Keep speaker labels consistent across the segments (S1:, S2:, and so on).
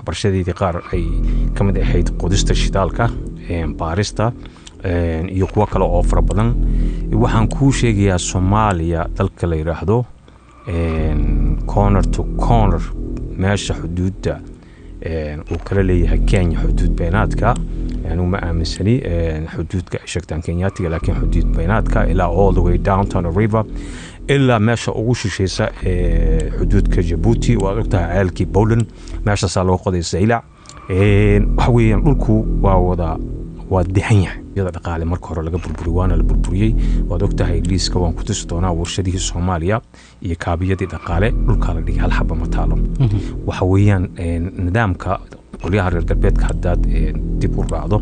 S1: waxbarashadeedii qaar ay ka mid ahayd qodista shidaalka baarista iyo kuwa kale oo fara badan waxaan kuu sheegayaa Soomaaliya dalka la yiraahdo corner to corner meesha xuduudda uu kala leeyahay Kenya xuduud beenaadka uma aaminsani xuduudka ay sheegtaan Kenyaatiga laakiin xuduud beenaadka ilaa all the way down to the river إلا ماشى أوش شيء حدود كجيبوتي وقتها عالكي بولن ماشى صالو قضي السيلع حويا نقولكو ووضع ودحيح يضع دقالة مركورة لقبل بريوانا البربريي وقتها إليس كوان كتستونا ورشديه الصومالية يكابية دقالة نقولكا لدي هالحبة مطالم وحويا ندامك قوليها الرقبات كهداد ديبور بعضه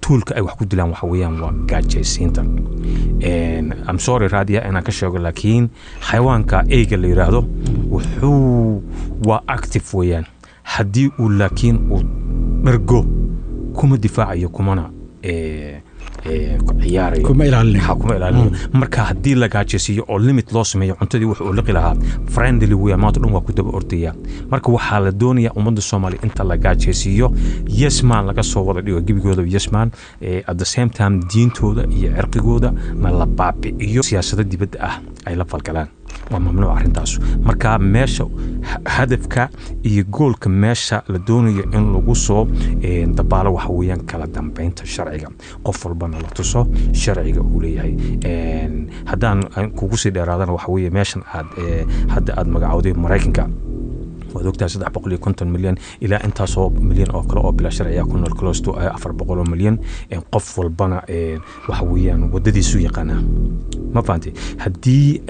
S1: toolka ay wax ku dilaan waxa weeyaan waa gaajaysiinta I'm sorry raadiya ana ka sheego laakiin xayawaanka eeyga la yiraahdo wuxuu waa active weeyaan hadii uu laakiin uu dhargo kuma difaacayo kumana ciyaarayo kuma ilaalinayo marka hadii la gaajaysiyo oo limit loo sameeyo cuntadii wuxuu liqi lahaa friendly weeyaan maanta dhan waa ku daba ordaya marka waxa la doonayaa ummadda Soomaali inta la gaajaysiyo yes man laga soo wada dhigo gibigooda yes man at the same time diintooda iyo cirqigooda ma la baabi'iyo siyaasadda dibadda ah ay la falgalaan waa mamnuuc arintaas marka meesha hadafka iyo goolka meesha la doonayo in lagu soo dabaalo waxa weeyaan kala dambeynta sharciga qof walba la tuso sharciga uu leeyahay hadaan kugu sii dheeraadana waxa weeye meeshan hadda aad magacawday Mareykanka ودكتور 750 مليون إلى أنت صوب مليون أو كلا أو بلا شرعية كنا الكلوستو 400 مليون قف والبنا وحويا وددي سويقنا ما فهمتي هدي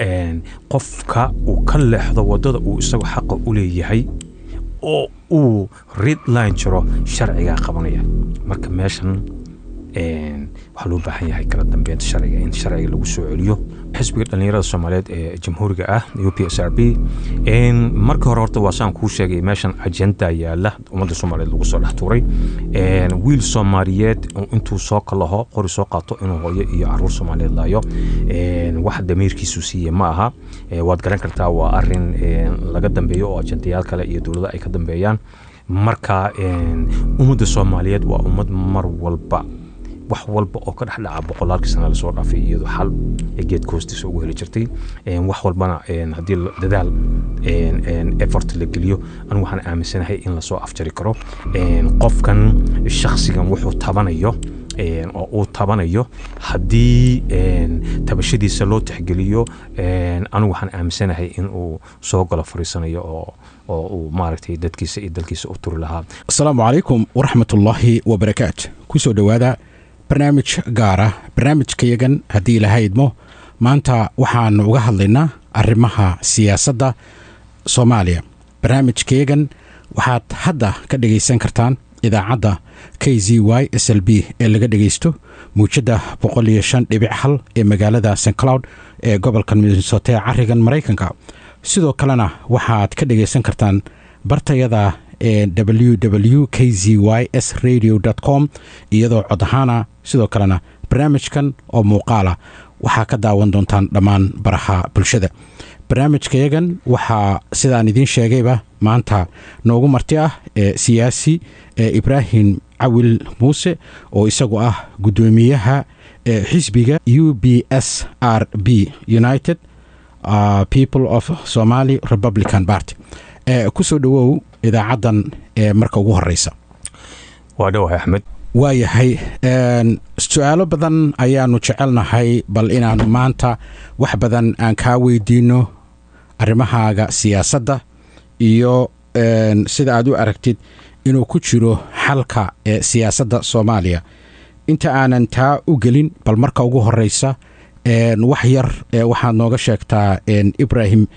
S1: قفك وكل لحظة ودد ويسوي حق أولي هي أو ريد لاين شرو شرعية قبنية مركب ماشن وحلو بحية هاي كلا دنبيان الشرعية إن شرعية لو سوعليو حزب النيرة الصوماليات جمهورية UPSRB إن مركز هرارته واسان كوشة ماشان أجندة ياله ومد الصوماليات لو صلح توري إن ويل صوماليات أنتو ساق الله قري ساقته إنه هو يعرور صوماليات لا يو إن واحد دمير كيسوسية معها وادقرن كرتا وأرين لقدم بيو أجنديات كلا يدور أي قدم بيان مركز إن ومد الصوماليات ومد مر والبا wax walba oo ka dhaxla boqolaalkii sano la soo dhaafay iyadoo xal geed koostiisa ugu heli jirtay wax walbana hadii dadaal effort la geliyo aan waxaan aaminsanahay in la soo afjari karo qofkan shakhsigan wuxuu tabanayo oo uu tabanayo hadii tabashadiisa loo tixgeliyo anu waxaan aaminsanahay in uu soo galo fariisanayo oo uu maaragtay dadkiisa iyo dalkiisa u turi lahaa
S2: assalaamu calaykum waraxmatullaahi wabarakaatuh ku soo dhawaada barnaamij gaara barnaamijkayagan haddii lahaydmo maanta waxaan uga hadlaynaa arrimaha siyaasadda Soomaaliya barnaamijkayagan waxaad hadda ka dhageysan kartaan idaacadda KZY-SLB ee laga dhageysto muujada 105.1 ee magaalada St. Cloud ee gobolka Minnesota ee carigan Mareykanka sidoo kalena waxaad ka dhageysan kartaan bartayada www.kzysradio.com iyadoo cod ahaana sidoo kalena barnaamijkan oo muuqaala waxaa ka daawan doontaan dhammaan baraha bulshada barnaamijkayagan waxaa sidaan idiin sheegayba maanta noogu marti ah siyaasi Ibrahim Cawil Muuse oo isagu ah gudoomiyaha xisbiga UPSRB United People of Somali Republican Party ku soo dhawow idaacadan marka ugu horeysa
S1: waa dhawahay Axmed
S2: waayahay su'aalo badan ayaanu jecelnahay bal inaan maanta wax badan aan ka weydiino arrimahaaga siyaasadda iyo sida aad u aragtid inuu ku jiro xalka siyaasadda Soomaaliya inta aanan taa u gelin bal marka ugu horeysa wax yar waxaad nooga sheegtaa Ibrahim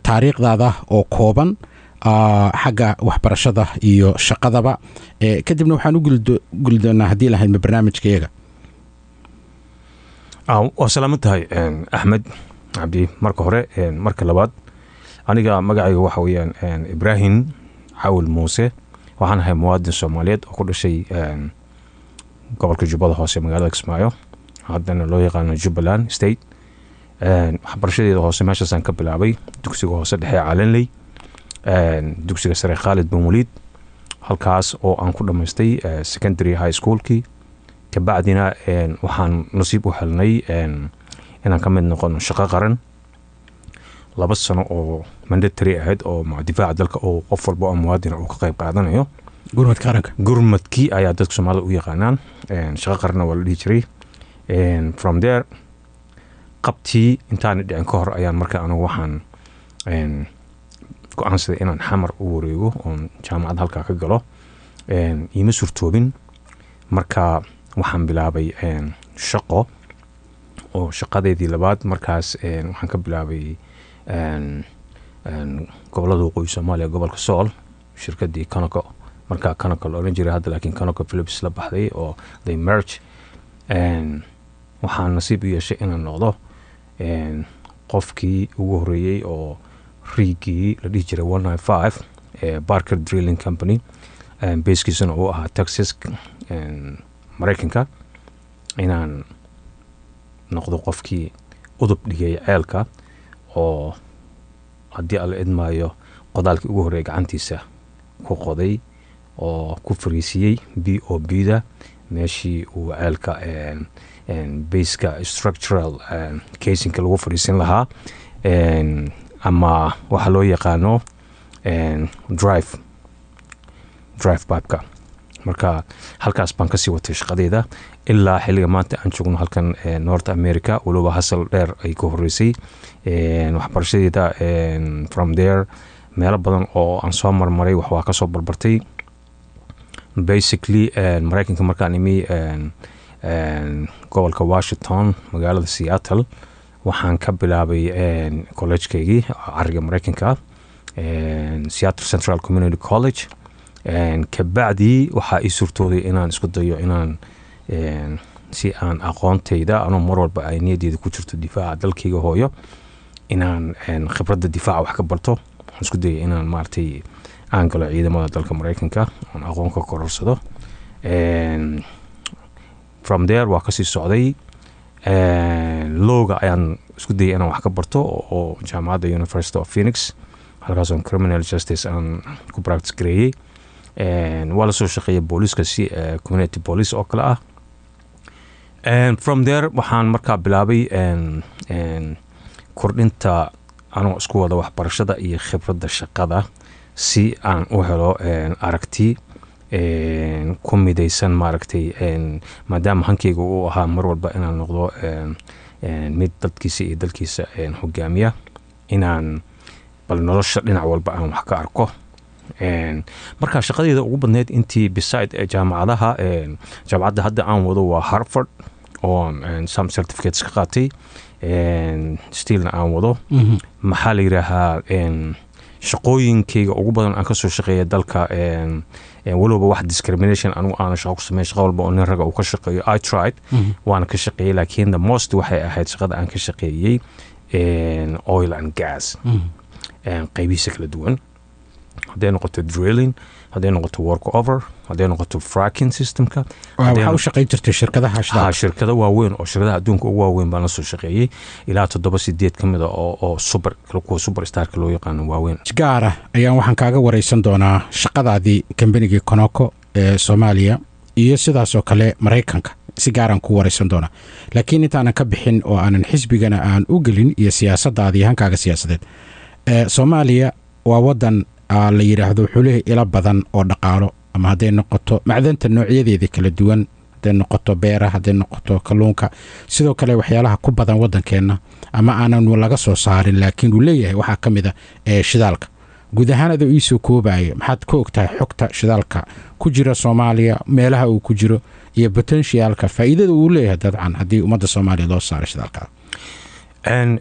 S2: taariikhdaada oo kooban xagga waxbarashada iyo shaqadaba kadibna waxaan u guldoonaa hadii lahayd barnaamijkayaga
S1: salaamtahay Axmed Cabdi marka hore marka labaad aniga magacayga waxa weeyaan Ibrahim Cawil Muuse waxaan ahay muwaadin Soomaaliyeed oo ku dhashay gobolka Jubbada Hoose magaalada Kismaayo haddana loo yaqaan Jubaland State waxbarashadeeda hoose meeshaasaan ka bilaabay dugsiga hoose dhexe Caalanley dugsiga sare Khalid bin Walid halkaas oo aan ku dhamaystay secondary high schoolkii kabacdina waxaan nasiib u helnay inaan ka mid noqono shaqo qaran 2 sano oo mandatory ahayd oo difaaca dalka oo qof walba oo muwaadin uu ka qayb qaadanayo
S2: gurmadka qaranka
S1: gurmadkii ayaa dadka Soomaalida u yaqaanaan shaqo qaran waa la dhihi jiray from there qabtii intaan dhicin ka hor ayaan markaa anigu waxaan go'aansaday inaan xamar u wareego oon jaamacad halkaa ka galo iima surtoobin marka waxaan bilaabay shaqo oo shaqadeedii labaad markaas waxaan ka bilaabay gobolada waqooyi Soomaaliya gobolka Sool shirkadii Conoco markaa Conoco la oran jiray hadda laakiin Conoco Philips la baxday oo they merge waxaan nasiib u yeeshay inaan noqdo qofkii ugu horeeyay oo riigii la dhihi jiray 195 Barker Drilling Company basekiisuna uu ahaa Texas Mareykanka inaan noqdo qofkii udub dhigay ceelka oo haddii alla idmaayo qodaalkii ugu horeeyay gacantiisa ku qoday oo ku fariisiyey BOB-da meeshii uu ceelka baseka structural casingka lagu fariisin lahaa ama waxa loo yaqaano drive pipe-ka marka halkaas baan kasii watay shaqadeeda ilaa xilliga maanta aan joogno halkan North America waliba hasal dheer ay ka horeysay waxbarashadeeda from there meelo badan oo aan soo marmaray wax waa ka soo barbartay basically Mareykanka markaan imi gobolka Washington magaalada Seattle waxaan ka bilaabay college-keygii cariga Mareykanka Seattle Central Community College kabacdi waxaa ii suurtooday inaan isku dayo inaan si aan aqoontayda anoo mar walba ay niyadeeda ku jirto difaaca dalkayga hooyo inaan khibradda difaaca wax ka barto waxaan isku dayay inaan maartay aan galo ciidamada dalka Mareykanka aan aqoon ka kororsado from there waa kasii socday looga ayaan isku dayay inaan wax ka barto oo jaamacadda University of Phoenix halkaas oo criminal justice aan ku practice gareeyay waa la soo shaqeeyay booliska si community police oo kale ah from there waxaan markaa bilaabay kordhinta anoo isku wada waxbarashada iyo khibradda shaqada si aan u helo aragti ku midaysan maaragtay maadaama hankeyga uu ahaa mar walba inaan noqdo mid dadkiisa iyo dalkiisa hogaamiya inaan bal nolosha dhinac walba aan wax ka arko marka shaqadeeda ugu badneed intii beside jaamacadaha jaamacadda hadda aan wado waa Harvard oo some certificates ka qaatay stillna aan wado maxaa la yiraahaa shaqooyinkayga ugu badan aan ka soo shaqeeyay dalka waliba wax discrimination anigu aan shaqo ku sameeyay shaqo walba oo nin raga uu ka shaqeeyo I tried waan ka shaqeeyay laakiin the most waxay ahayd shaqada aan ka shaqeeyay oil and gas qaybihiisa kala duwan hadday noqoto drilling hadday noqoto work over hadday noqoto fracking systemka
S2: waxa u shaqeyn jirtay shirkadaha
S1: shirkada waaweyn oo shirkadaha adduunka ugu waaweyn baan la soo shaqeeyay ilaa 7-8 kamid oo superstarka loo yaqaan waaweyn
S2: gaara ayaan waxaan kaaga wareysan doonaa shaqadaadii kambanigii Conoco ee Soomaaliya iyo sidaas oo kale Mareykanka si gaaran ku wareysan doonaa laakiin intaanan ka bixin oo aanan xisbigana aan u gelin iyo siyaasadaadii hankaaga siyaasadeed Soomaaliya waa wadan la yiraahdo xuleey ila badan oo dhaqaalo ama haday noqoto macdanta noocyadeeda kala duwan haday noqoto beeraha haday noqoto kalluunka sidoo kale waxyaalaha ku badan wadankeena ama aanan laga soo saarin laakiin uu leeyahay waxa kamid ah shidaalka guud ahaan uu isoo koobay maxaad ku ogtahay xogta shidaalka ku jira Soomaaliya meelaha uu ku jiro iyo potentialka faa'iidada uu leeyahay dadcan hadii ummadda Soomaaliya loo saaro shidaalka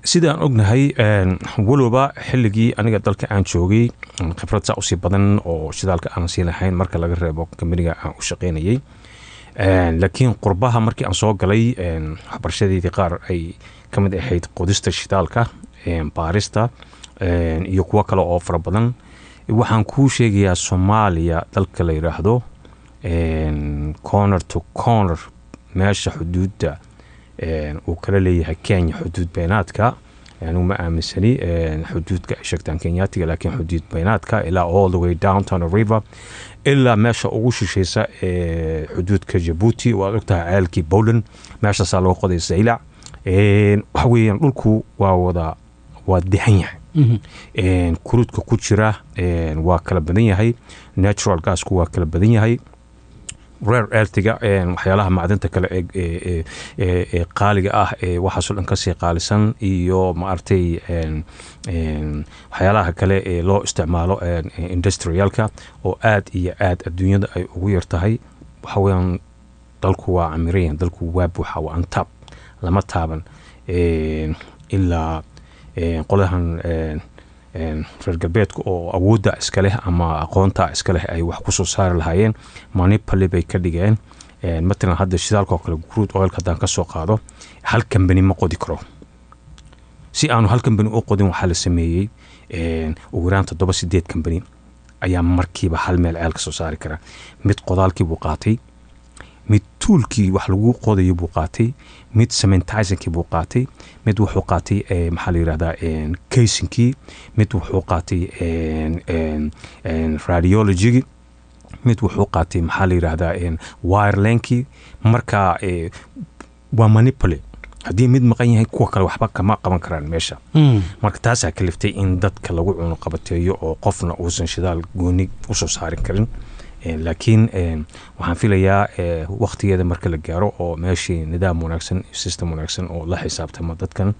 S1: sidaan ognahay waliba xilligii aniga dalka aan joogay khibrad saa usii badan oo shidaalka aan sii lahayn marka laga reebo kambaniga aan u shaqeynayay laakiin qurbaha markii aan soo galay waxbarashadeedii qaar ay ka mid ahayd qodista shidaalka baarista iyo kuwo kale oo fara badan waxaan kuu sheegayaa Soomaaliya dalka la yiraahdo corner to corner meesha xuduudda uu kala leeyahay Kenya xuduud beenaadka يعني ما آمنسني حدود كشكتان كينياتي لكن حدود بيناتك إلى all the way downtown river إلا ماشى أوش شيء حدود كجيبوتي وقتها عالكي بولن ماشى صالو قضي الزيلع وحويا لولكو ووضع ودحيح كروت كوتشرا وكلا بدنيا هي natural gas كوا كلا بدنيا هي rare earth waxyaalaha macdanta kale qaaliga ah waxa soo dhan ka sii qaalisan iyo maartay waxyaalaha kale loo isticmaalo industrialka oo aad iyo aad adduunyada ay ugu yartahay waxa weeyaan dalku waa camireyn dalku waa buuxa waa antab lama taaban ilaa qolahan reer galbeedka oo awoodda iska leh ama aqoonta iska leh ay wax ku soo saari lahaayeen manipuli bay ka dhigeen matalan hadda shidaalka oo kale crude oil haddaan ka soo qaado hal company ma qodi karo si aanu hal company u qodin waxaa la sameeyey ugu yaraan 7-8 company ayaa markiiba hal meel ceel ka soo saari kara mid qodaalkii buu qaatay mid tuulkii wax lagu qodayo buu qaatay mid cementizingkii buu qaatay mid wuxuu qaatay maxaa la yiraahdaa casingkii mid wuxuu qaatay radiology mid wuxuu qaatay maxaa la yiraahdaa wirelinkii marka waa manipulate haddii mid maqan yahay kuwa kale waxba kama qaban karaan meesha marka taasaa kaliftay in dadka lagu cuno qabateeyo oo qofna uusan shidaal gooni u soo saarin karin laakiin waxaan filayaa waqtigeeda marka la gaaro oo meeshii nidaam wanaagsan system wanaagsan oo la xisaabtama dadkan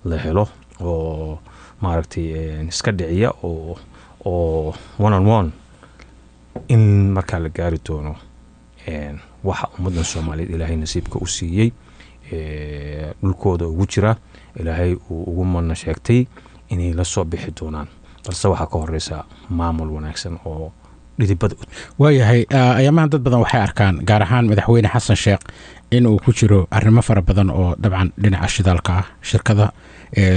S1: la helo oo maaragtay iska dhiciya oo one on one in marka la gaari doono waxa ummadan Soomaaliyeed ilaahay nasiibka u siiyay dhulkooda ugu jira ilaahay uu ugu manna sheegtay inay la soo bixi doonaan balse waxa ka horeysa maamul wanaagsan oo dhidibada
S2: waayahay ayamahan dad badan waxay arkaan gaar ahaan madaxweyne xasan sheekh in uu ku jiro arrimo fara badan oo dabcan dhinaca shidaalka ah shirkada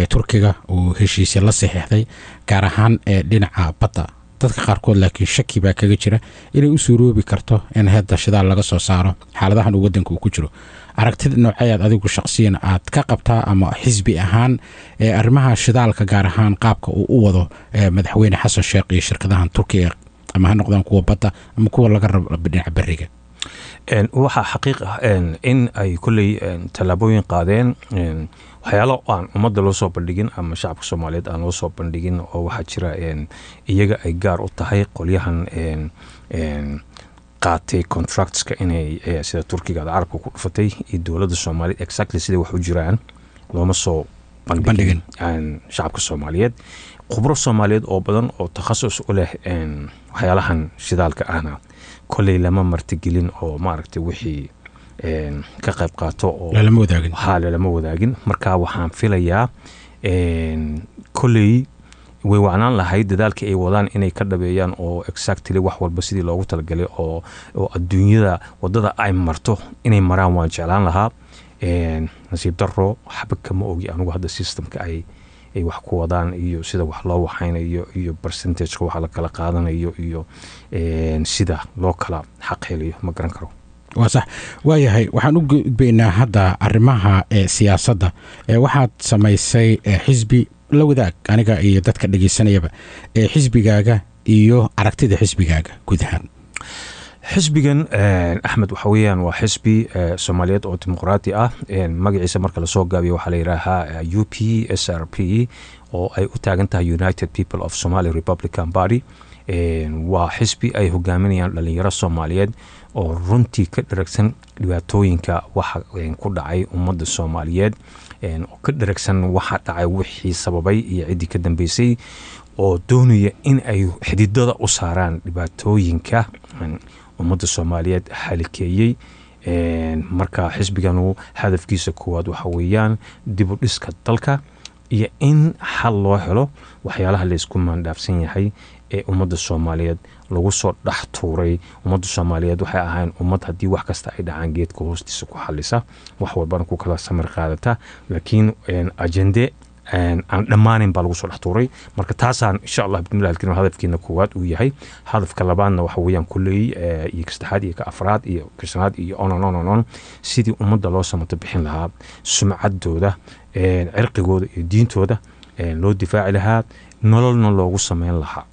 S2: Turkiga uu heshiisyo la saxiixday gaar ahaan dhinaca badda dadka qaarkood laakiin shaki baa kaga jira inay u suuroobi karto in hadda shidaal laga soo saaro xaaladahan uu wadanka uu ku jiro aragtida noocayaad adigu shakhsiyan aad ka qabtaa ama xisbi ahaan arrimaha shidaalka gaar ahaan qaabka uu u wado madaxweyne xasan sheekh iyo shirkadahan Turkiga ama ha noqdaan kuwa badda ama kuwa laga rabo dhinaca bariga
S1: waxa xaqiiq ah in ay kulay talaabooyin qaadeen waxyaalo aan ummadda loo soo bandhigin ama shacabka Soomaaliyeed aan loo soo bandhigin oo waxa jira iyaga ay gaar u tahay qolyahan qaatay contractska inay sida Turkiga carabka ku dhufatay iyo dawladda Soomaaliyeed exactly sida wax u jiraan looma soo bandhigin shacabka Soomaaliyeed khubro Soomaaliyeed oo badan oo takhasus u leh waxyaalahan shidaalka ahna kulay lama martigelin oo maaragtay wixii ka qayb qaato oo lama wadaagin marka waxaan filayaa kulay way wacnaan lahayd dadaalkii ay wadaan inay ka dhabeeyaan oo exactly wax walba sidii loogu talagalay oo adduunyada wadada ay marto inay maraan waan jeclaan lahaa nasiib darro waxba kama ogi anigu hadda systemka ay wax ku wadaan iyo sida wax loo waxaynayo iyo percentage wax la kala qaadanayo iyo sida loo kala xaqeeliyo ma garan karo
S2: waa sax waayahay waxaan u gudbaynaa hadda arrimaha siyaasadda waxaad samaysay xisbi la wadaag aniga iyo dadka dhageysanayaba xisbigaaga iyo aragtida xisbigaaga guud ahaan
S1: xisbigan Axmed waxa weeyaan waa xisbi Soomaaliyeed oo dimuqraadi ah magaciisa marka la soo gaabiyo waxa la yiraahdaa UPSRP oo ay u taagan tahay United People of Somali Republican Party waa xisbi ay hogaaminayaan dhalinyaro Soomaaliyeed oo runtii ka dharagsan dhibaatooyinka waxa ku dhacay ummadda Soomaaliyeed oo ka dharagsan waxa dhacay wixii sababay iyo cidii ka dambeysay oo doonaya in ay xididada u saaraan dhibaatooyinka ummadda Soomaaliyeed halkeeyay marka xisbiganu hadafkiisa koowaad waxa weeyaan dib u dhiska dalka iyo in xal loo helo waxyaalaha la isku maandhaafsan yahay ee ummadda Soomaaliyeed lagu soo dhax tuuray ummadda Soomaaliyeed waxay ahayn ummad haddii wax kasta ay dhacaan geedka hoostiisa ku xalisa wax walbana ku kala samir qaadata laakiin ajende aan dhamaanin baa lagu soo dhax tuuray marka taasaan insha Allah bidnillah halkan hadafkiina koowaad uu yahay hadafka labaadna waxa weeyaan kulay iyo saddexaad iyo afraad iyo shanaad iyo on sidii ummadda loo samato bixin lahaa sumcaddooda cirqigooda iyo diintooda loo difaaci lahaa nololna loogu samayn lahaa.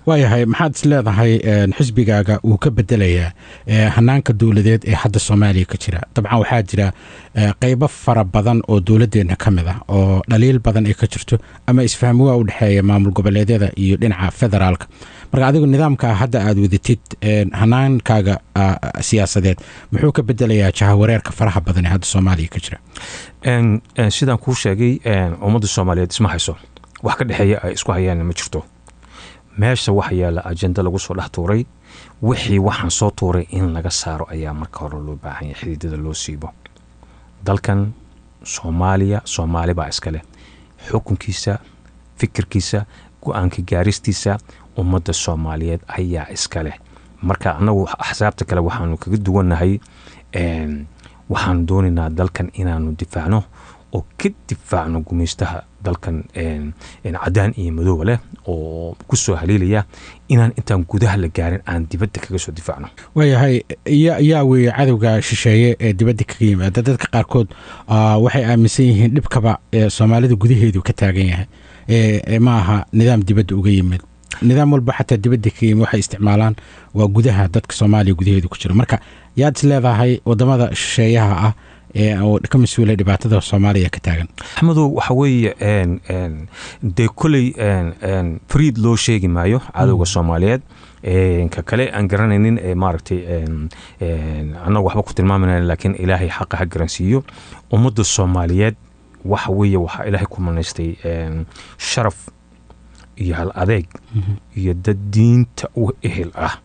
S2: waayahay maxaad is leedahay xisbigaaga uu ka bedelayaa hanaanka dowladeed ee hadda soomaaliya ka jira? dabcan waxaa jira qaybo fara badan oo dowladdeena ka mid ah oo dhaliil badan ay ka jirto ama isfahmuwaa u dhexeeya maamul goboleedyada iyo dhinaca federaalka. marka adigu nidaamka hadda aad wadatid hanaankaaga siyaasadeed muxuu ka bedelayaa jahawareerka faraha badan ee hadda soomaaliya ka jira?
S1: sidaan kuu sheegay ummadda soomaaliyeed isma hayso, wax ka dhexeeya ay isku hayaan ma jirto. meesha waxa yaala ajenda lagu soo dhex tuuray, wixii waxaan soo tuuray in laga saaro ayaa marka hore loo baahan yahay, xididada loo siibo. dalkan soomaaliya soomaali baa iska leh xukunkiisa, fikirkiisa, go-aanka gaaristiisa ummadda soomaaliyeed ayaa iska leh. marka annagu axsaabta kale waxaanu kaga duwannahay, waxaanu doonaynaa dalkan inaanu difaacno oo ka difaacno gumaystaha dalkan cadaan iyo madooba leh oo ku soo haliilaya inaan intaan gudaha la gaarin aan dibadda kaga soo difaacno.
S2: waayahay yaa weeye cadowga shisheeye ee dibadda kaga yimaada? dadka qaarkood waxay aaminsan yihiin dhibkaba soomaalida gudaheedu ka taagan yahay, ma aha nidaam dibadda uga yimid. nidaam walba xataa dibadda ka yimid waxay isticmaalaan waa gudaha dadka soomaaliya gudaheedu ku jira. marka yaad is leedahay wadamada shisheeyaha ah oo ka mas-uulay dhibaatada soomaaliya ka taagan?
S1: axmedow waxa weeye dee koley fariid loo sheegi maayo cadowga soomaaliyeed. ka kale aan garanaynin maaragtay annagu waxba ku tilmaamayna, laakiin ilaahay xaqa ha garansiiyo. ummadda soomaaliyeed waxa weeye waxaa ilaahay ku manaystay sharaf iyo hal adeeg iyo dad diinta u ehel ah.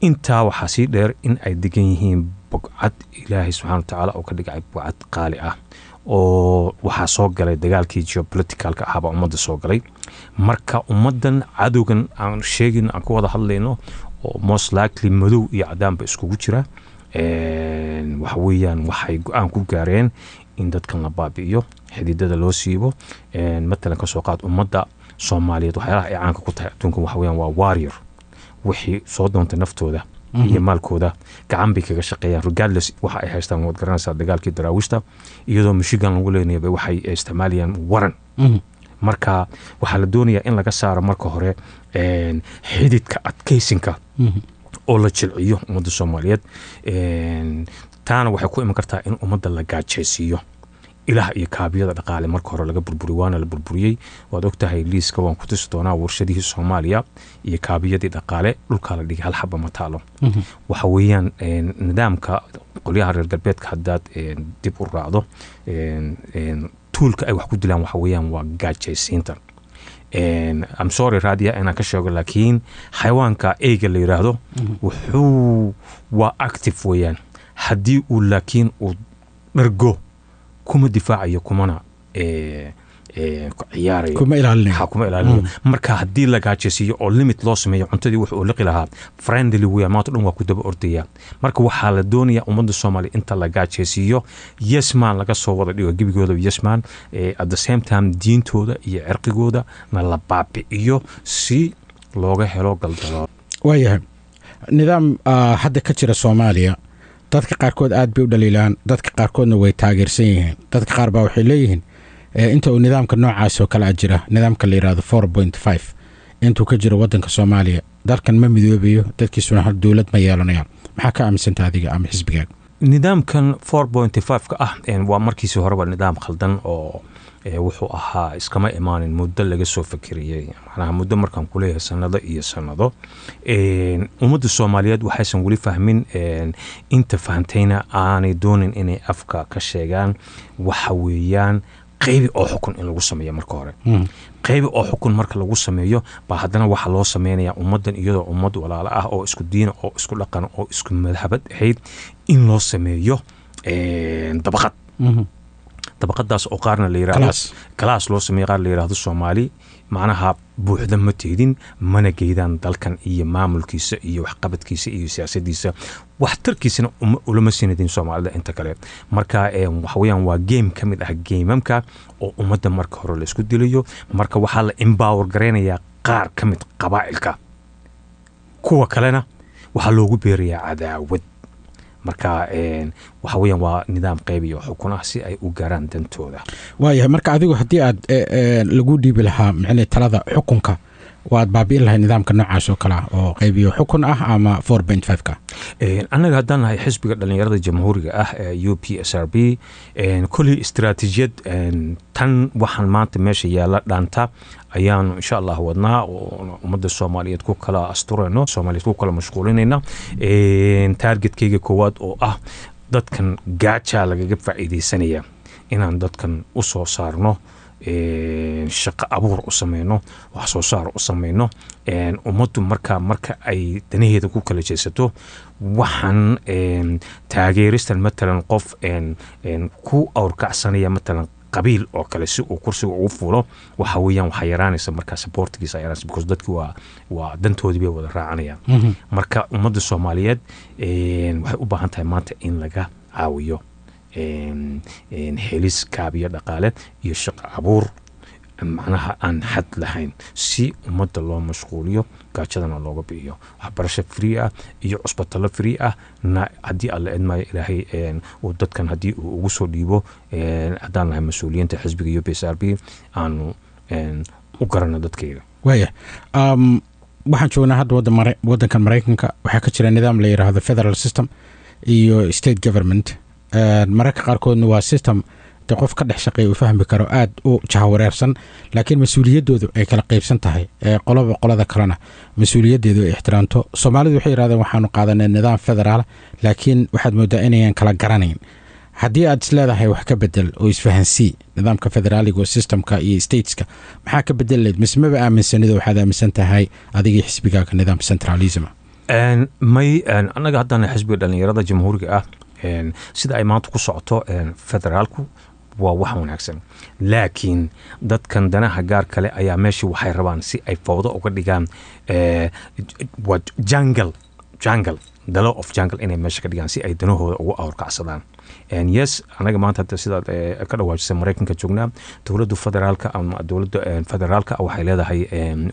S1: intaa waxaa sii dheer in ay degan yihiin bogcad ilaahay subxaana wa tacaala oo ka dhigay bogcad qaali ah, oo waxaa soo galay dagaalkii geopoliticalka ahaabaa ummadda soo galay. marka ummaddan cadowgan aan sheegin aan ka wada hadlayno oo most likely madow iyo cadaanba iskugu jira, waxa weeyaan waxay go-aan ku gaareen in dadkan la baabi'iyo, xididada loo siibo. matalan ka soo qaad ummadda soomaaliyeed waxyaalaha ay caanka ku tahay adduunka waxa weeyaan waa warrior. wixii soo doontay naftooda iyo maalkooda gacan bay kaga shaqeeyaan regardless waxa ay haystaan. waad garanaysaa dagaalkii daraawiishta iyadoo Michigan lagu leenayay waxay isticmaalayaan waran. marka waxaa la doonayaa in laga saaro marka hore xididka adkaysinka oo la jilciyo ummadda soomaaliyeed. taana waxay ku iman kartaa in ummadda la gaajaysiiyo. ilaah iyo kaabiyada dhaqaale marka hore laga burburiy, waana la burburiyey. waad ogtahay liiska waan ku tusi doonaa warshadihii Soomaaliya iyo kaabiyadii dhaqaale dhulka la dhigay hal xaba ma taalo. waxa weeyaan nidaamka qolyaha reer galbeedka haddaad dib u raacdo tuulka ay wax ku dilaan waxa weeyaan waa gaajaysiinta. I'm sorry raadiya inaan ka sheego, laakiin xayawaanka eeyga la yiraahdo wuxuu waa active weeyaan. haddii uu laakiin uu dhargo kuma difaacayo kumana ciyaarayo
S2: kuma ilaalinayo.
S1: marka haddii la gaajaysiiyo oo limit loo sameeyo cuntadii wuxuu liqi lahaa friendly weya maanta dhan waa ku daba ordaya. marka waxaa la doonayaa ummadda Soomaaliya inta la gaajaysiiyo yesman laga soo wada dhigo gebigooda yesman, at the same time diintooda iyo cirqigooda na la baabi'iyo si looga helo galdalo.
S2: waayahay nidaam hadda ka jira Soomaaliya dadka qaarkood aad bay u dhaliilaan, dadka qaarkoodna way taageersan yihiin. dadka qaar baa waxay leeyihiin inta uu nidaamka noocaas oo kale jira, nidaamka la yiraahdo 4.5 intuu ka jiro wadanka Soomaaliya, dalkan ma midoobayo, dadkiisuna hal dawlad ma yeelanayaan. maxaa ka aaminsantaa adiga ama xisbigaaga?
S1: nidaamkan 4.5 ka ah waa markiisii horeba nidaam khaldan oo wuxuu ahaa iskama imaanin muddo laga soo fikiriyay. macnaha muddo markaan ku leeyahay sanado iyo sanado. ummadda Soomaaliyeed waxaysan weli fahmin, inta fahantayna aanay doonin inay afka ka sheegaan. waxa weeyaan qaybi oo xukun in lagu sameeyo marka hore. qaybi oo xukun marka lagu sameeyo baa haddana waxa loo sameynayaa ummaddan iyadoo ummad walaalo ah oo isku diin oo isku dhaqan oo isku madhabad ahayd in loo sameeyo dabaqad. dabaqadaas oo qaarna la yiraahdo kalaas loo sameeyo, qaar la yiraahdo Soomaali macnaha buuxda ma teedin mana geydaan dalkan iyo maamulkiisa iyo waxqabadkiisa iyo siyaasadiisa waxtarkiisana ulama sinadin Soomaalida inta kale. marka waxa weeyaan waa game ka mid ah gameamka oo ummadda marka hore la isku dilayo. marka waxaa la empower gareynayaa qaar ka mid qabaa'ilka, kuwa kalena waxaa loogu beerayaa cadaawad. marka waxa weeyaan waa nidaam qaybiyo xukun ah si ay u gaaraan dantooda.
S2: waayahay marka adigu haddii aad lagu dhiibi lahaa macnii talada xukunka waad baabi'in lahay nidaamka noocaas oo kale oo qaybiyo xukun ah ama 4.5ka.
S1: annaga haddaan nahay xisbiga dhalinyarada jamhuuriga ah UPSRB kulli istiraatiijiyad tan waxaan maanta meesha yaala dhaanta ayaanu insha Allah wadnaa oo ummadda Soomaaliyeed ku kala asturayno, Soomaaliyeed ku kala mashquulinayna. Targetkayga koowaad oo ah dadkan gaaja lagaga faa'iideysanaya inaan dadkan u soo saarno shaqo abuur u sameyno, wax soo saar u sameyno. ummaddu marka ay danaheeda ku kala jeesato waxaan taageeristan matalan qof ku awrkacsanaya matalan qabiil oo kale si uu kursiga ugu fuulo waxa weeyaan waxa yaraanaysa marka supportkiisa yaraanaysa because dadku waa dantoodii bay wada raacanayaan. marka ummadda Soomaaliyeed waxay u baahan tahay maanta in laga caawiyo helis kaabiya dhaqaale iyo shaqo abuur macnaha aan xad lahayn si ummadda loo mashquuliyo gaajadana looga bixiyo waxbarasho free ah iyo cusbitalo free ah haddii alla idmaayo ilaahay uu dadkan haddii uu ugu soo dhiibo haddaan nahay mas-uuliyiinta xisbiga UPSRB aanu u garano dadkayga.
S2: waaya waxaan joognaa hadda waddankan Mareykanka waxaa ka jira nidaam la yiraahdo federal system iyo state government. mararka qaarkoodna waa system de qof ka dhex shaqeeya uu fahmi karo aad u jahawareersan laakiin mas-uuliyadoodu ay kala qaybsan tahay qolada kalena mas-uuliyaddeedu ay ixtiraamto. Soomaalidu waxay yiraahdeen waxaanu qaadanay nidaam federaal laakiin waxaad moodaa inayan kala garanayn. haddii aad isleedahay wax ka bedel oo isfahansii nidaamka federaaliga systemka iyo stateska maxaa ka bedeleed mismaba aaminsanida waxaad aaminsan tahay adigii xisbigaaga nidaam centralism
S1: may annaga haddana xisbiga dhalinyarada jamhuuriga ah sida ay maanta ku socoto federaalku waa wax wanaagsan laakiin dadkan danaha gaar kale ayaa meeshii waxay rabaan si ay fawdo uga dhigaan waa jungle the law of jungle inay meesha ka dhigaan si ay danahooda ugu awrkacsadaan. yes anaga maanta hadda sidaad ka dhawaajisay Mareykanka joognaa dowladda federaalka ama dowladda federaalka waxay leedahay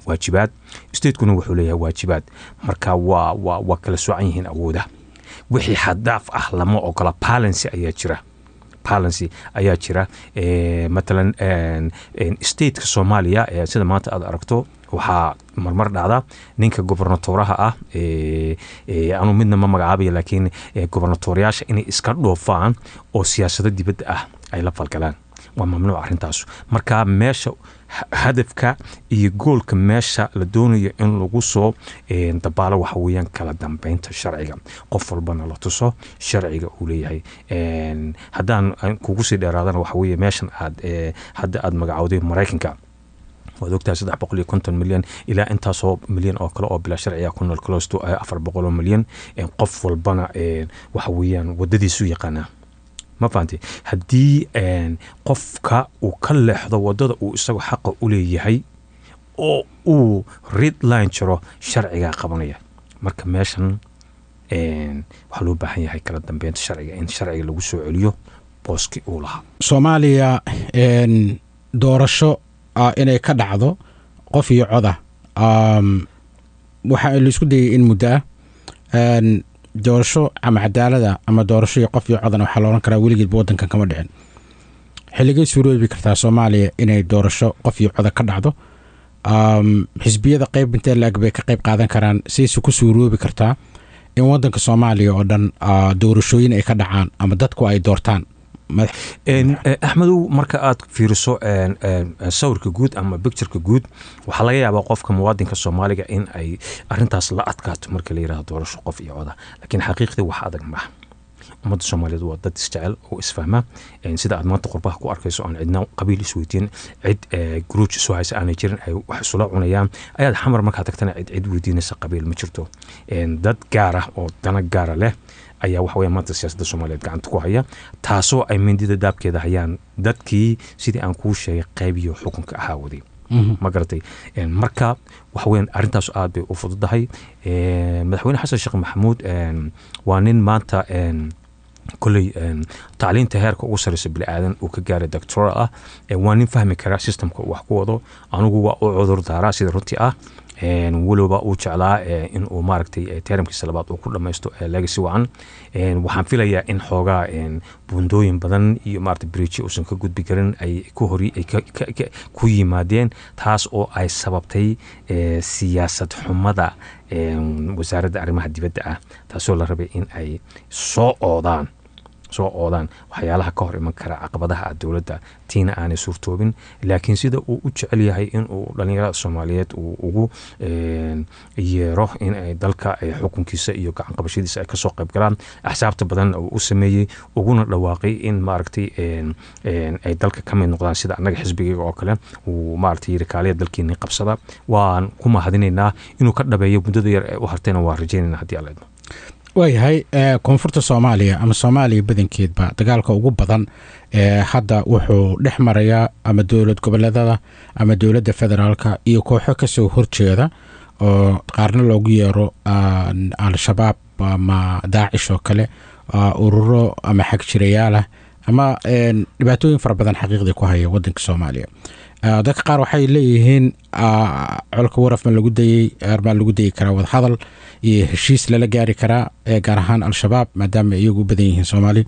S1: waajibaad, statekuna wuxuu leeyahay waajibaad. marka waa kala soocan yihiin awooda wixii xadaaf ah lama ogola. Balancy ayaa jira matalan stateka Soomaaliya sida maanta aad aragto waxaa marmar dhacda ninka gobernatoraha ah aanu midna ma magacaabaya laakiin gobernatoriyaasha inay iska dhoofaan oo siyaasado dibadda ah ay la falgalaan. waa mamnuuc arrintaas. marka meesha hadafka iyo goolka meesha la doonayo in lagu soo dabaalo waxa weeyaan kala dambeynta sharciga qof walbana la tuso sharciga uu leeyahay. haddaan kugu sii dheeraadana waxa weeye meeshan hadda aad magacowday Mareykanka waad ogtahay 350 milyan ilaa intaasoo milyan oo kale oo bila sharciya ku nool close to 400 milyan qof walbana waxa weeyaan wadadiisu yaqaana. ma fahanti haddii qofka uu ka leexdo wadada uu isagu xaq u leeyahay oo uu red line jiro sharciga qabanaya. marka meeshan waxa loo baahan yahay kala dambeynta sharciga in sharciga lagu soo celiyo booski uu lahaa.
S2: Soomaaliya doorasho inay ka dhacdo qof iyo coda waxa la isku dayay in muddo doorasho ama cadaalada ama doorasho iyo qof iyo codan waxa la oran karaa weligeed waddankan kama dhicin. xilligay suuroobi kartaa Soomaaliya inay doorasho qof iyo coda ka dhacdo xisbiyada qayb intee la bay ka qayb qaadan karaan si ku suuroobi kartaa in waddanka Soomaaliya oo dhan doorashooyin ay ka dhacaan ama dadku ay doortaan.
S1: Axmedow marka aad fiiriso sawirka guud ama pictureka guud waxa laga yaabaa qofka muwaadinka Soomaaliga in ay arintaas la adkaato marka la yiraahdo doorasho qof iyo coda laakiin xaqiiqdii waxa adag ma ummadda Soomaaliyeed waa dad isjecel oo isfahma sida aad maanta qurbaha ku arkayso aan cidna qabiil isweydiin cid gruuj soo haysa aan jirin ay wax isula cunayaan ayaad xamar marka tagtana cid weydiinaysa qabiil ma jirto. dad gaar ah oo dana gaar leh ayaa wax weeyaan maanta siyaasadda Soomaaliyeed gacanta ku haya taasoo ay mindida daabkeeda hayaan dadkii sidii aan kuu sheegay qaybiyo xukunka ahaa waday. ma garatay marka wax weeyaan arintaas aad bay u fududahay. madaxweyne Xasan Sheekh Maxamuud waa nin maanta kulay tacliinta heerka ugu sareysa bilaadan uu ka gaaray doctoral ah waa nin fahmi kara systemka wax ku wado anigu waa u cudur daaraa sida runtii ah walowba uu jeclaa in uu maaragtay teeramkiisa labaad uu ku dhamaysto legacy wacan waxaan filayaa in xoogaa buundooyin badan iyo maaragtay bridge uusan ka gudbi karin ay ku yimaadeen taas oo ay sababtay siyaasad xumada wasaaradda arrimaha dibadda ah taasoo la rabay in ay soo oodaan waxyaalaha ka hor iman kara caqabadaha dowladda tiina aanay suurtoobin laakiin sida uu u jecel yahay in uu dhalinyarada Soomaaliyeed uu ugu yeero in ay dalka xukunkiisa iyo gacan qabashadiisa ay ka soo qayb galaan axsaabta badan oo u sameeyay uguna dhawaaqay in maaragtay ay dalka ka mid noqdaan sida annaga xisbiga oo kale uu maaragtay rikaaliya dalkiina qabsada waan ku mahadinaynaa inuu ka dhabeeyo muddada yar ee u hartayna waa rajaynaynaa haddii alla idmo
S2: waayahay koonfurta Soomaaliya ama Soomaaliya badankeedba dagaalka ugu badan hadda wuxuu dhex marayaa ama dowlad goboleedada ama dowladda federaalka iyo kooxo ka soo horjeeda oo qaarna loogu yeero al-shabaab ama daacish oo kale ururo ama xag jirayaal ama dhibaatooyin fara badan xaqiiqdii ku haya wadanka Soomaaliya dadka qaar waxay leeyihiin colka waraf ma lagu dayay karaa wada hadal iyo heshiis lala gaari karaa gaar ahaan al-shabaab maadaama iyagu badan yihiin Soomaali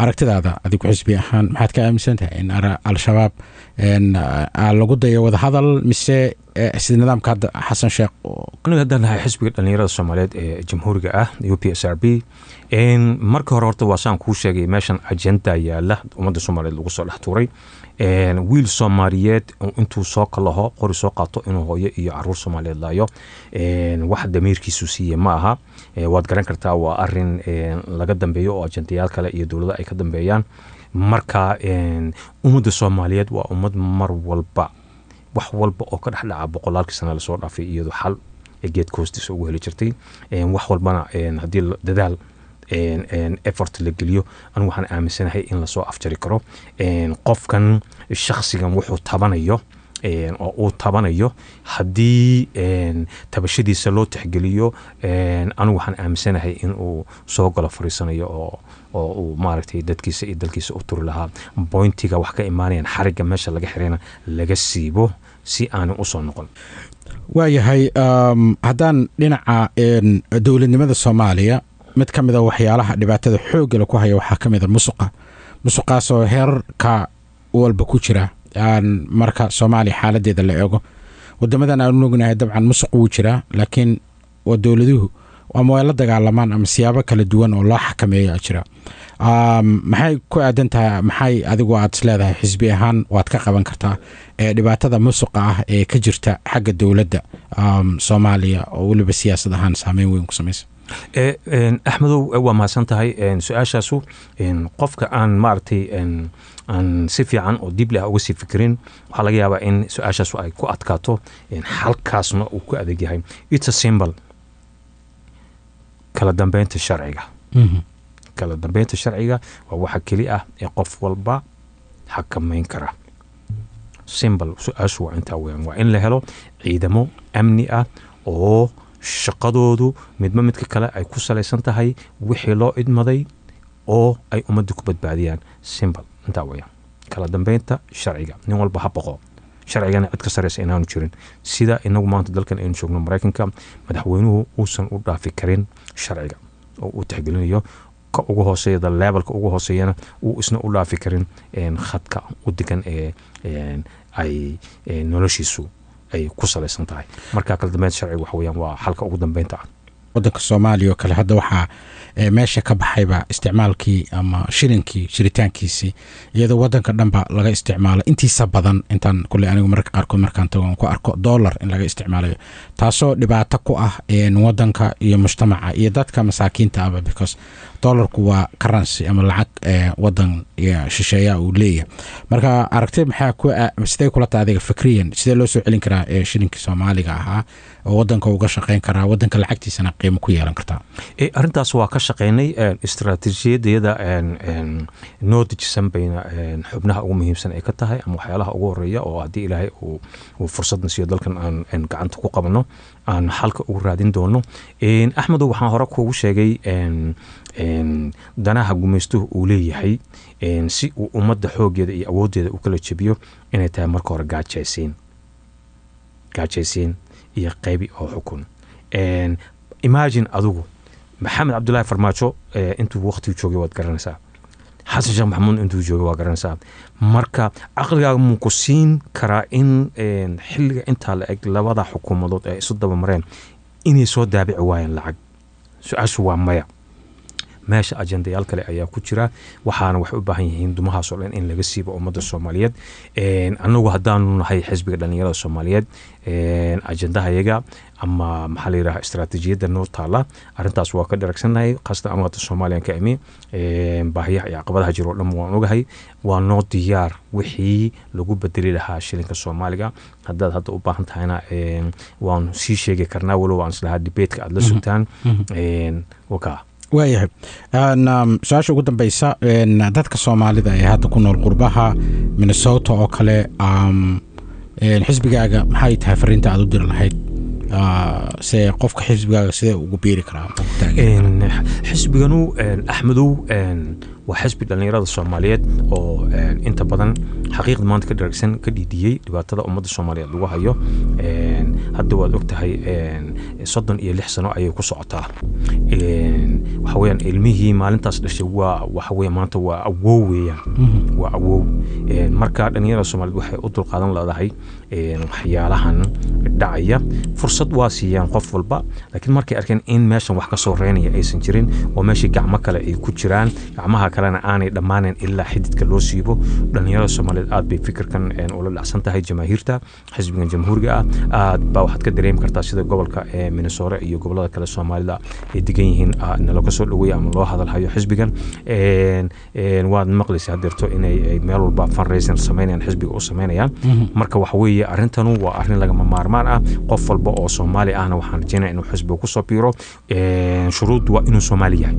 S2: aragtidaada adigu xisbi ahaan maxaad ka aaminsan tahay in al-shabaab lagu dayo wada hadal mise sida nidaamka hadda xasan sheekh
S1: aniga haddaan nahay xisbiga dhalinyarada Soomaaliyeed ee jamhuuriga ah UPSRB marka hore horta waa saan kuu sheegay meeshan ajenda yaala ummadda Soomaaliyeed lagu soo dhex tuuray wiil Soomaaliyeed intuu soo kalaho qori soo qaato inuu hooyo iyo caruur Soomaaliyeed laayo wax damiirkiisu siiye ma aha waad garan kartaa waa arin laga dambeeyo oo ajendayaal kale iyo dowladda ay ka dambeeyaan marka ummadda Soomaaliyeed waa ummad mar walba wax walba oo ka dhaca boqolaalkii sano la soo dhaafay iyadoo xal geed hoostiisa ugu heli jirtay wax walbana haddii dadaal effort la geliyo anigu waxaan aaminsanahay in la soo afjari karo qofkan shakhsigan wuxuu tabanayo oo uu tabanayo haddii tabashadiisa loo tixgeliyo anigu waxaan aaminsanahay in uu soo galo fariisanayo oo uu maaragtay dadkiisa iyo dalkiisa u turi lahaa pointiga wax ka imaanayaan xariga meesha laga xirayna laga siibo si aanu u soo noqon
S2: waayahay haddaan dhinaca dowladnimada Soomaaliya mid ka mid ah waxyaalaha dhibaatada xoog leh ku haya waxa ka mid ah musuqaasoo heerka walba ku jira marka Soomaaliya xaaladeeda la eego wadamadan aan ognahay dabcan musuq uu jira laakiin dowladuhu ama la dagaalamaan ama siyaabo kala duwan oo loo xakameeyo jira maxay ku aadan tahay maxay adigu aad isleedahay xisbi ahaan waad ka qaban kartaa dhibaatada musuqa ah ee ka jirta xagga dowladda Soomaaliya oo waliba siyaasad ahaan saameyn weyn ku sameeyay
S1: axmedow waa mahadsan tahay su-aashaasu qofka aan maaragtay aan si fiican oo dib leh uga sii fikirin waxaa laga yaabaa in su-aashaasu ay ku adkaato halkaasna uu ku adag yahay it's a symbol kala dambeynta sharciga kala dambeynta sharciga waa waxa keli ah ee qof walba xakameyn kara symbol su-aashu waa intaa weeyaan waa in la helo ciidamo amni ah oo shaqadoodu midba midka kale ay ku salaysan tahay wixii loo idmaday oo ay ummadda ku badbaadiyaan symbol intaa weeyaan kala dambeynta sharciga nin walba ha boqo sharcigana cid ka sareysa inaanu jirin sida inagu maanta dalkan aynu joogno Mareykanka madaxweynuhu uusan u dhaafi karin sharciga oo uu tixgelinayo ka ugu hooseeya levelka ugu hooseeyana uu isna u dhaafi karin khadka u degan ay noloshiisu ay ku salaysan tahay marka kala dambeynta sharciga waxa weeyaan waa xalka ugu dambeynta
S2: wadanka Soomaaliya kale hadda waxa meesha ka baxayba isticmaalkii ama shiritaankiisii iyadoo wadanka dhanba laga isticmaalo intiisa badan intaan kulli anigu marka qaarkood markaan tago ku arko dollar in laga isticmaalayo taasoo dhibaato ku ah wadanka iyo mujtamaca iyo dadka masaakiinta ah because dollarku waa currency ama lacag wadan shisheeya uu leeyahay marka aragtay maxaa ku sidee kula tahay adiga fikriyan sidee loo soo celin karaa shilinka Soomaaliga ahaa oo wadanka uga shaqeyn karaa wadanka lacagtiisana qiimo ku yeelan kartaa
S1: arintaas waa ka shaqeynay istiraatiijiyadda noo dejisan bayna xubnaha ugu muhiimsan ay ka tahay ama waxyaalaha ugu horeeya oo haddii ilaahay uu fursad nasiyo dalkan aan gacanta ku qabano aan xalka ugu raadin doono axmedow waxaan hore kuugu sheegay danaha gumaystuhu uu leeyahay si uu ummadda xooggeeda iyo awooddeeda u kala jebiyo inay tahay marka hore gaajaysiin iyo qaybi oo xukun imagine adigu maxamed cabdullaahi farmaajo intuu waqtigu joogay waad garanaysaa xasan sheekh maxamuud intuu joogay waa garanaysaa marka caqligaaga muu ku siin karaa in xilliga intaa la eg labada xukuumadood ee isu daba mareen inay soo daabici waayeen lacag su-aashu waa maya meesha ajendayaal kale ayaa ku jira waxaana waxay u baahan yihiin dumahaas oo dhan in laga siibo ummadda Soomaaliyeed anagu haddaanu nahay xisbiga dhalinyarada Soomaaliyeed ajendahayaga ama maxaa la yiraahdaa istaraatiijiyadda noo taala arrintaas waa ka dharagsannahay qasda ammaanka Soomaaliya ka imi baahiyaha iyo caqabadaha jiro dhan waan ogahay waa noo diyaar wixii lagu bedeli lahaa shilinka Soomaaliga haddaad hadda u baahan tahayna waan sii sheegi karnaa walow aan islahaa debate-ka aad la sugtaan wakaa
S2: waayahay su-aasha ugu dambeysa dadka Soomaalida ee hadda ku nool qurbaha Minnesota oo kale xisbigaaga maxay tahay fariinta aad u dir lahayd se qofka xisbigaaga sidee ugu biiri karaa
S1: xisbiganu Axmedow waa xisbi dhalinyarada Soomaaliyeed oo inta badan xaqiiqda maanta ka dharagsan ka dhidiyay dhibaatada ummadda Soomaaliyeed lagu hayo hadda waad ogtahay 36 sano ayay ku socotaa waxa weeyaan ilmihii maalintaas dhashay waa waxa weeyaan maanta waa awow weeyaan waa awow marka dhalinyarada Soomaaliyeed waxay u dulqaadan leedahay waxyaalahan dhacaya fursad waa siiyaan qof walba laakiin markay arkeen in meeshan wax ka soo reynaya aysan jirin oo meeshii gacmo kale ay ku jiraan gacmaha kalena aanay dhammaaneen ilaa xididka loo siibo dhalinyarada Soomaaliyeed aad bay fikirkan ula dhacsan tahay jamaahiirta xisbigan jamhuuriga aad baa waxaad ka dareemi kartaa sida gobolka Minnesota iyo gobolada kale Soomaalida ay degan yihiin nala ka soo dhaweeyo ama loo hadalhayo xisbigan waad maqlaysaa hadeerto inay meel walba fundraising sameynayaan xisbiga u sameynayaan marka waxa weeye arrintanu waa arrin lagama maarmaan ah qof walba oo Soomaali ahna waxaan rajaynayaa inuu xisbiga ku soo biiro shuruud waa inuu Soomaali yahay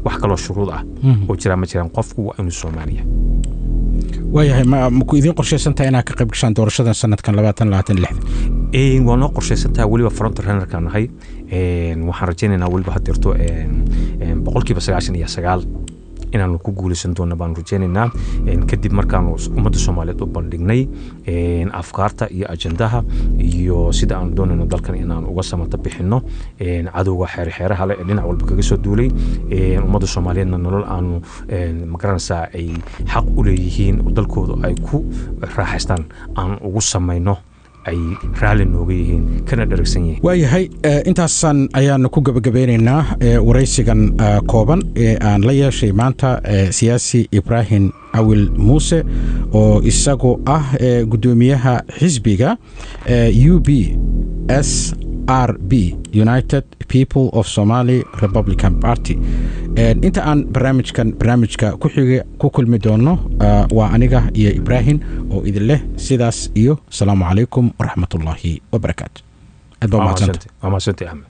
S1: wax kale oo shuruud ah oo jira ma jiraan qofku waa inuu Soomaali yahay
S2: waayahay ma ku idin qorshaysantahay inaad ka qayb gashaan doorashadan sanadkan 2026
S1: waa noo qorshaysantahay waliba front runner-ka nahay waxaan rajaynaynaa waliba hadeerto 99% inaanu ku guuleysan doono baan rajaynaynaa kadib markaanu ummadda Soomaaliyeed u bandhignay afkaarta iyo ajendaha iyo sida aan doonayno dalkan inaan uga samata bixino cadowga xeeraha leh dhinac walba kaga soo duulay ummadda Soomaaliyeedna nolol aanu magaranaysaa ay xaq u leeyihiin dalkooda ay ku raaxaystaan aan ugu samayno ay raali nooga yihiin kana dharagsan yihiin
S2: waayahay intaasan ayaanu ku gabagabeynaynaa waraysigan kooban ee aan la yeeshay maanta siyaasi Ibrahim Awil Muuse oo isagu ah gudoomiyaha xisbiga UPSRB United People of Somali Republican Party inta aan barnaamijka ku xigay ku kulmi doono waa aniga iyo Ibrahim oo idin leh sidaas iyo salaamu calaykum waraxmatullaahi wabarakaatu.
S1: Waa mahadsantahay Ahmed.